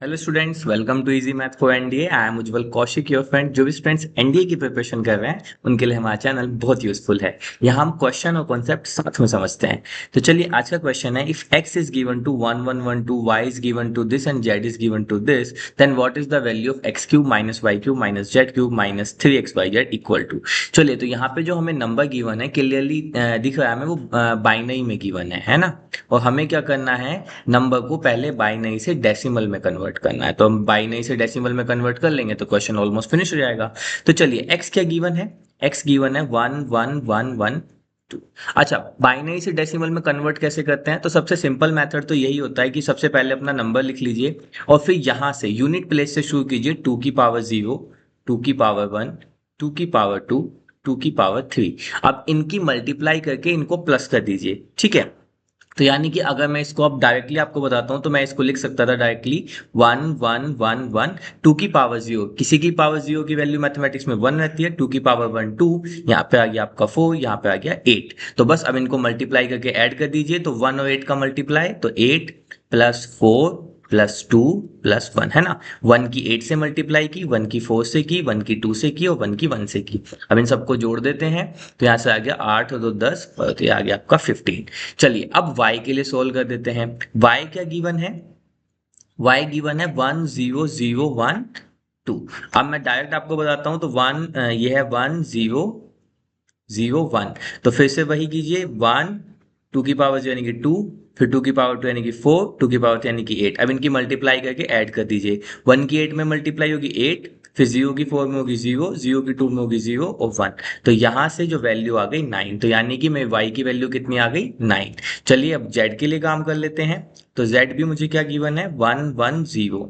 Hello students, welcome to easy math for NDA. I am Ujjwal Kaushik, your friend. जो भी students NDA की preparation कर रहे हैं उनके लिए हमारा चैनल बहुत यूजफुल है। यहाँ हम क्वेश्चन और कॉन्सेप्ट साथ में समझते हैं। तो चलिए, आज का क्वेश्चन है, if x is given to 1 1 1 2, y is given to this and z is given to this, then what is the value of x cube minus y cube minus z cube minus 3xyz equal to. चलिए, तो यहाँ पे जो हमें number given है clearly दिख रहा है हमें, वो बाइनरी में गिवन है ना। और हमें क्या करना है, नंबर को पहले बाइनरी से डेसिमल में कन्वर्ट करना है। तो हम बाइनरी से डेसिमल में कन्वर्ट कर लेंगे तो क्वेश्चन ऑलमोस्ट फिनिश हो जाएगा। तो चलिए, x क्या गिवन है? x गिवन है 1 1 1 1 2। अच्छा, बाइनरी से डेसिमल में कन्वर्ट कैसे करते हैं? तो सबसे सिंपल मेथड तो यही होता है कि सबसे पहले अपना नंबर लिख लीजिए और फिर यहां से यूनिट प्लेस से शुरू कीजिए। 2 की पावर 0, 2 की पावर 1, 2 की पावर 2, 2 की पावर 3। अब इनकी मल्टीप्लाई करके इनको प्लस कर दीजिए, ठीक है। तो यानी कि अगर मैं इसको अब डायरेक्टली आपको बताता हूं तो मैं इसको लिख सकता था डायरेक्टली 1 1 1 1। 2 की पावर 0, किसी की पावर 0 की वैल्यू मैथमेटिक्स में 1 रहती है। 2 की पावर 1 2, यहाँ पे आ गया आपका 4, यहाँ पे आ गया 8। तो बस अब इनको मल्टीप्लाई करके ऐड कर दीजिए। तो 1 और 8 का मल्टीप्लाई, तो 8 प्लस 4 प्लस 2 प्लस 1, है ना। 1 की 8 से मल्टीप्लाई की, 1 की 4 से की, 1 की 2 से की और 1 की 1 से की। अब इन सबको जोड़ देते हैं तो यहाँ से आ गया 8 और 2 10, तो ये आ गया आपका 15। चलिए, अब y के लिए सोल्व कर देते हैं। y क्या गिवन है? y गिवन है 1 0 0 1 2। अब मैं डायरेक्ट आपको बताता हूं तो ये है 1 0 0 1। तो फिर से वही कीजिए, 1 2 की पावर 0 यानी कि 2, फिर 2 की पावर 2 यानी कि 4, 2 की पावर 3 यानी कि 8। अब इनकी मल्टीप्लाई करके ऐड कर दीजिए। 1 की 8 में मल्टीप्लाई होगी 8, फिर 0 की 4 में होगी 0, 0 की 2 में होगी 0 और 1। तो यहां से जो वैल्यू आ गई 9। तो यानी कि मेरी y की वैल्यू कितनी आ गई? 9। चलिए, अब z के लिए काम कर लेते हैं। तो z भी मुझे क्या गिवन है? 1 1 0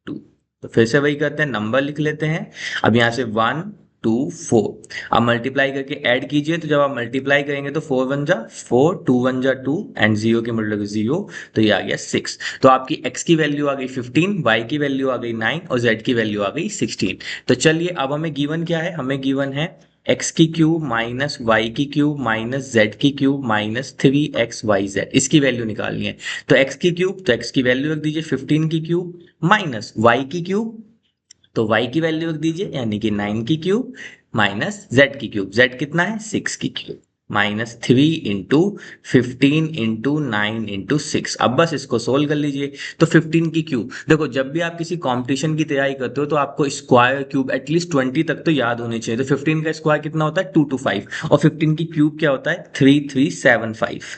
2। तो फिर से वही करते हैं, नंबर लिख लेते हैं। अब यहाँ से 1 2 4। अब मल्टीप्लाई करके ऐड कीजिए। तो जब आप मल्टीप्लाई करेंगे तो 4 1 जा 4, 2 1 जा 2 एंड 0 की मल्टीप्लाई 0। तो ये आ गया 6। तो आपकी x की वैल्यू आ गई 15, y की वैल्यू आ गई 9 और z की वैल्यू आ गई 16। तो चलिए, अब हमें गिवन क्या है? हमें गिवन है x की क्यूब माइनस वाई की क्यूब माइनस जेड की क्यूब माइनस 3xyz। इसकी वैल्यू निकालनी है। तो x की क्यूब, तो x की वैल्यू रख दीजिए 15 की क्यूब, माइनस y की क्यूब, तो y की वैल्यू रख दीजिए यानी कि 9 की क्यूब, माइनस z की क्यूब, z कितना है? 6 की cube, minus 3 into 15 into 9 into 6। अब बस इसको सोल्व कर लीजिए। तो 15 की क्यूब, देखो जब भी आप किसी कंपटीशन की तैयारी करते हो तो आपको स्क्वायर क्यूब एटलीस्ट 20 तक तो याद होनी चाहिए। तो 15 का स्क्वायर कितना होता है? 225। और 15 की क्यूब क्या होता है? 3375।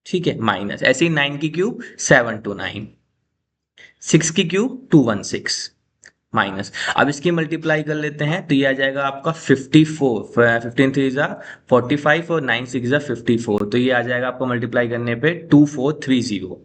ठीक है, माइनस ऐसे ही 9 की क्यूब 729, 6 की क्यूब 216, माइनस। अब इसकी मल्टीप्लाई कर लेते हैं तो ये आ जाएगा आपका 54। 15 3 जा 45 और 9 6 जा 54। तो ये आ जाएगा आपको मल्टीप्लाई करने पे 2430।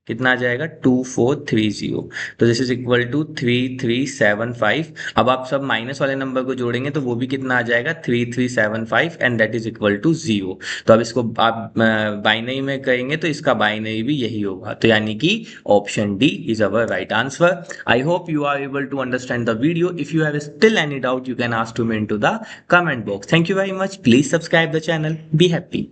कितना आ जाएगा? 2430। तो दिस इज इक्वल टू 3375। अब आप सब माइनस वाले नंबर को जोड़ेंगे तो वो भी कितना आ जाएगा? 3375 and that is equal to 0। तो अब इसको आप बाइनरी में करेंगे तो इसका बाइनरी भी यही होगा। तो यानी कि option D is our right answer. I hope you are able to understand the video. If you have still any doubt, you can ask to me into the comment box. Thank you very much. Please subscribe the channel. Be happy.